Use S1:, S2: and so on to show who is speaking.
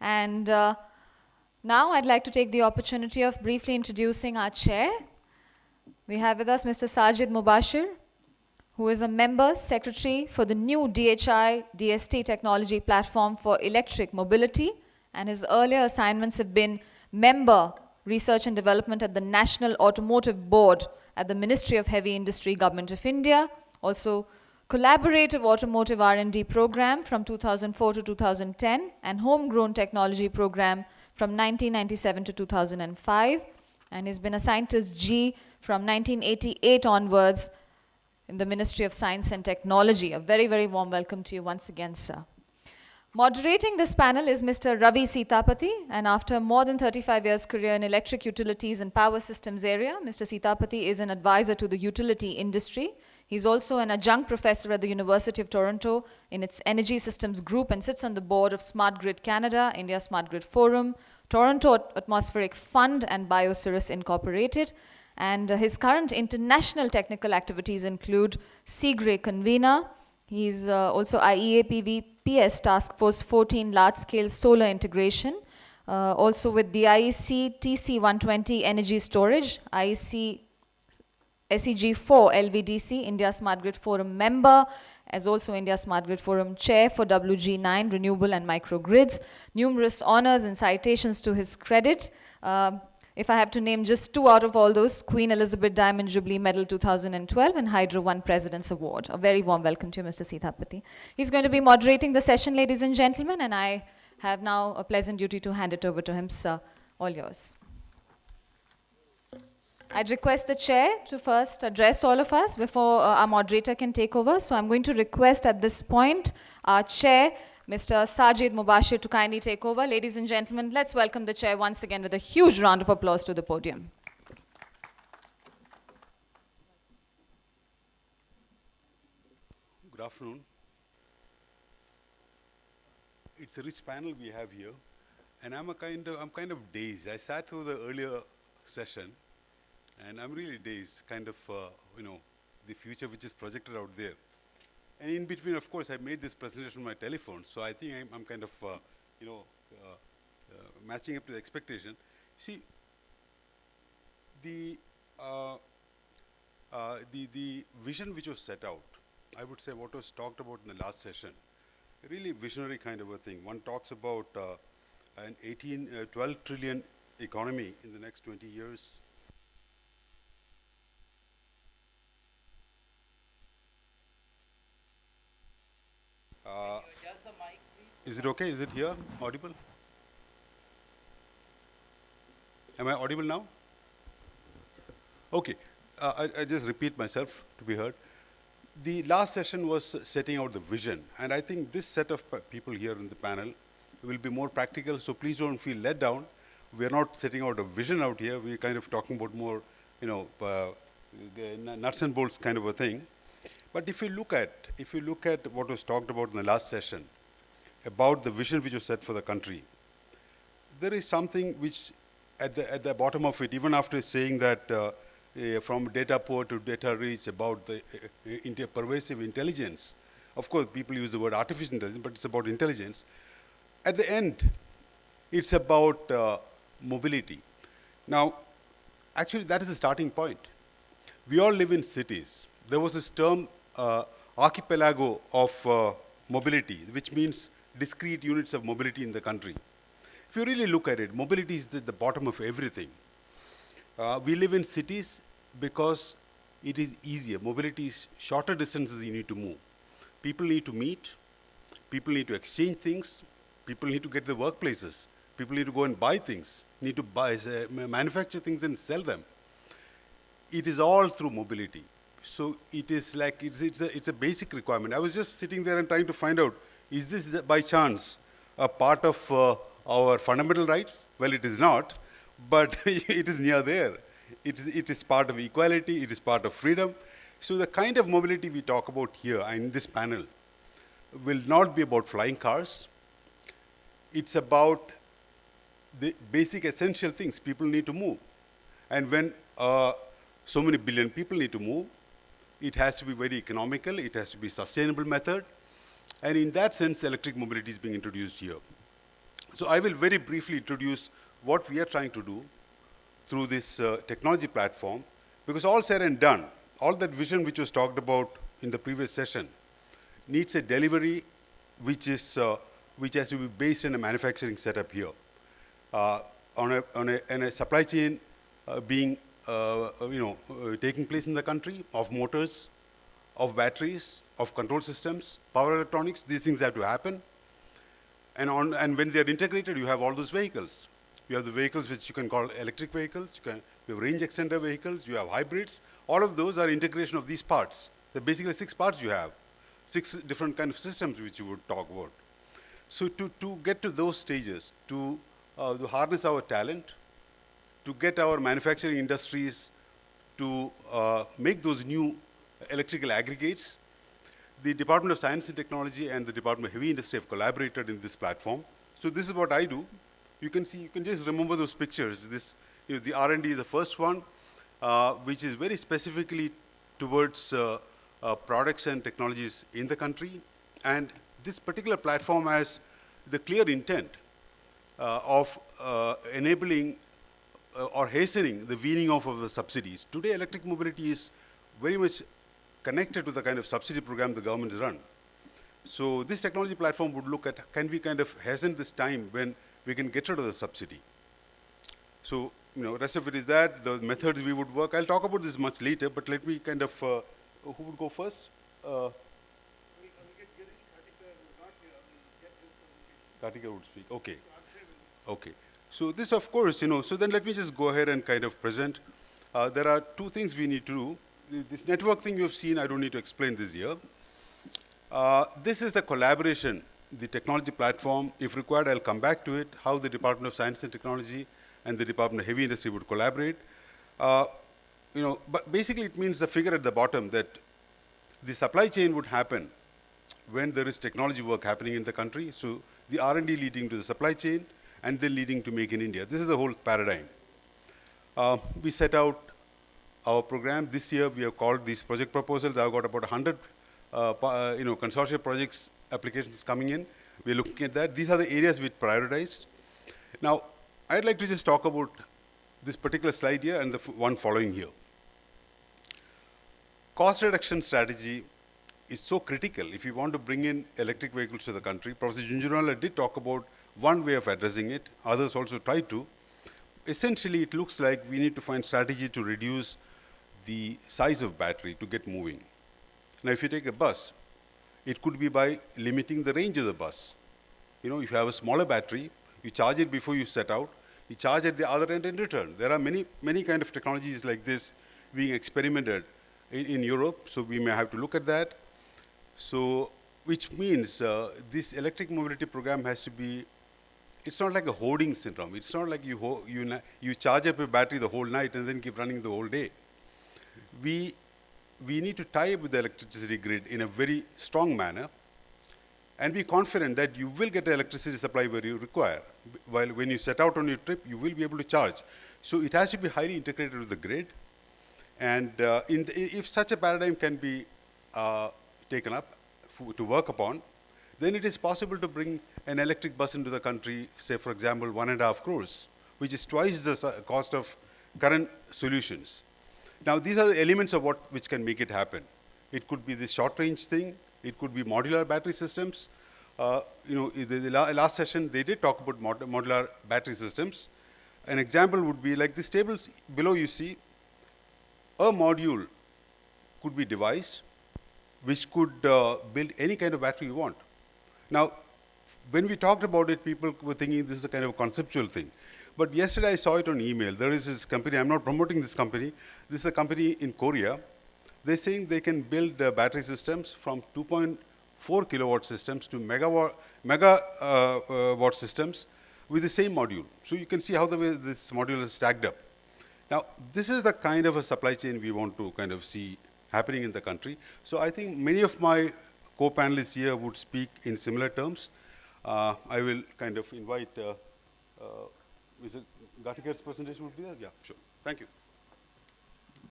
S1: And now I'd like to take the opportunity of briefly introducing our chair. We have with us Mr. Sajid Mubashir, who is a member secretary for the new DHI DST technology platform for electric mobility, and his earlier assignments have been member research and development at the National Automotive Board at the Ministry of Heavy Industry, Government of India, also collaborative automotive R&D program from 2004 to 2010, and homegrown technology program from 1997 to 2005, and he's been a scientist G from 1988 onwards in the Ministry of Science and Technology. A very, very warm welcome to you once again, sir. Moderating this panel is Mr. Ravi Sitapati, and after more than 35 years career in electric utilities and power systems area, Mr. Sitapati is an advisor to the utility industry. He's also an adjunct professor at the University of Toronto in its Energy Systems Group and sits on the board of Smart Grid Canada, India Smart Grid Forum, Toronto Atmospheric Fund, and Biocirrus Incorporated. And his current international technical activities include CGRE convener. He's also IEA PVPS Task Force 14 large-scale solar integration. Also with the IEC TC120 energy storage, IEC SEG4 LVDC, India Smart Grid Forum member, as also India Smart Grid Forum chair for WG9, renewable and microgrids. Numerous honors and citations to his credit. If I have to name just two out of all those, Queen Elizabeth Diamond Jubilee Medal 2012 and Hydro One President's Award. A very warm welcome to you, Mr. Sitapati. He's going to be moderating the session, ladies and gentlemen, and I have now a pleasant duty to hand it over to him, sir. All yours. I'd request the chair to first address all of us before our moderator can take over. So I'm going to request at this point our chair, Mr. Sajid Mubashir, to kindly take over. Ladies and gentlemen, let's welcome the chair once again with a huge round of applause to the podium.
S2: Good afternoon. It's a rich panel we have here, and I'm kind of dazed. I sat through the earlier session, and I'm really dazed, the future which is projected out there. And in between, of course, I made this presentation on my telephone, so I think I'm kind of, matching up to the expectation. See, the vision which was set out, I would say what was talked about in the last session, a really visionary kind of a thing. One talks about an 12 trillion economy in the next 20 years. Is it okay? Is it here? Audible? Am I audible now? Okay. I just repeat myself to be heard. The last session was setting out the vision, and I think this set of people here in the panel will be more practical, so please don't feel let down. We're not setting out a vision out here. We're kind of talking about more, nuts and bolts kind of a thing. But if you look at what was talked about in the last session, about the vision which was set for the country, there is something which at the bottom of it, even after saying that from data poor to data rich, about the pervasive intelligence, of course people use the word artificial intelligence, but it's about intelligence. At the end, it's about mobility. Now, actually that is the starting point. We all live in cities. There was this term, archipelago of mobility, which means discrete units of mobility in the country. If you really look at it, mobility is the bottom of everything. We live in cities because it is easier. Mobility is shorter distances you need to move. People need to meet, people need to exchange things, people need to get to the workplaces, people need to go and buy things, need to manufacture things and sell them. It is all through mobility. So it is like, it's a basic requirement. I was just sitting there and trying to find out, is this by chance a part of our fundamental rights? Well, it is not, but it is near there. It is part of equality, it is part of freedom. So the kind of mobility we talk about here and in this panel will not be about flying cars. It's about the basic essential things people need to move. And when so many billion people need to move, it has to be very economical, it has to be a sustainable method. And in that sense, electric mobility is being introduced here. So I will very briefly introduce what we are trying to do through this technology platform, because all said and done, all that vision which was talked about in the previous session needs a delivery which has to be based in a manufacturing setup here, on a supply chain being taking place in the country of motors, of batteries, of control systems, power electronics. These things have to happen. And when they are integrated, you have all those vehicles. You have the vehicles which you can call electric vehicles, you have range extender vehicles, you have hybrids. All of those are integration of these parts. There are basically 6 parts you have, 6 different kind of systems which you would talk about. So to get to those stages, to harness our talent, to get our manufacturing industries to make those new electrical aggregates, the Department of Science and Technology and the Department of Heavy Industry have collaborated in this platform. So this is what I do. You can see, you can just remember those pictures. This, the R&D is the first one, which is very specifically towards products and technologies in the country. And this particular platform has the clear intent of enabling or hastening the weaning off of the subsidies. Today, electric mobility is very much connected to the kind of subsidy program the government has run. So this technology platform would look at, can we kind of hasten this time when we can get rid of the subsidy? So, rest of it is that, the methods we would work. I'll talk about this much later, but let me kind of, who would go first? Kartika would speak, okay. Okay. So this, of course, so then let me just go ahead and kind of present. There are 2 things we need to do. This network thing you've seen, I don't need to explain this here. This is the collaboration, the technology platform. If required, I'll come back to it, how the Department of Science and Technology and the Department of Heavy Industry would collaborate. But basically it means the figure at the bottom that the supply chain would happen when there is technology work happening in the country. So the R&D leading to the supply chain and then leading to Make in India. This is the whole paradigm. We set out our program. This year we have called these project proposals. I've got about 100 consortia projects applications coming in. We're looking at that. These are the areas we prioritized. Now, I'd like to just talk about this particular slide here and the one following here. Cost reduction strategy is so critical if you want to bring in electric vehicles to the country. Professor Junjunwala did talk about one way of addressing it. Others also tried to. Essentially, it looks like we need to find strategy to reduce the size of battery to get moving. Now, if you take a bus, it could be by limiting the range of the bus. If you have a smaller battery, you charge it before you set out, you charge at the other end and return. There are many kind of technologies like this being experimented in Europe, so we may have to look at that. So, which means this electric mobility program has to be, it's not like a hoarding syndrome. It's not like you charge up a battery the whole night and then keep running the whole day. We need to tie up with the electricity grid in a very strong manner and be confident that you will get the electricity supply where you require. While when you set out on your trip, you will be able to charge. So it has to be highly integrated with the grid. And if such a paradigm can be taken up to work upon, then it is possible to bring an electric bus into the country, say for example, 1.5 crores, which is twice the cost of current solutions. Now these are the elements of which can make it happen. It could be this short range thing, it could be modular battery systems. The last session they did talk about modular battery systems. An example would be like these tables below you see, a module could be devised which could build any kind of battery you want. Now, when we talked about it, people were thinking this is a kind of a conceptual thing. But yesterday I saw it on email. There is this company, I'm not promoting this company. This is a company in Korea. They're saying they can build battery systems from 2.4 kilowatt systems to megawatt systems with the same module. So you can see how the way this module is stacked up. Now, this is the kind of a supply chain we want to kind of see happening in the country. So I think many of my co-panelists here would speak in similar terms. I will kind of invite, is it Gatikar's presentation would be there? Yeah, sure. Thank you.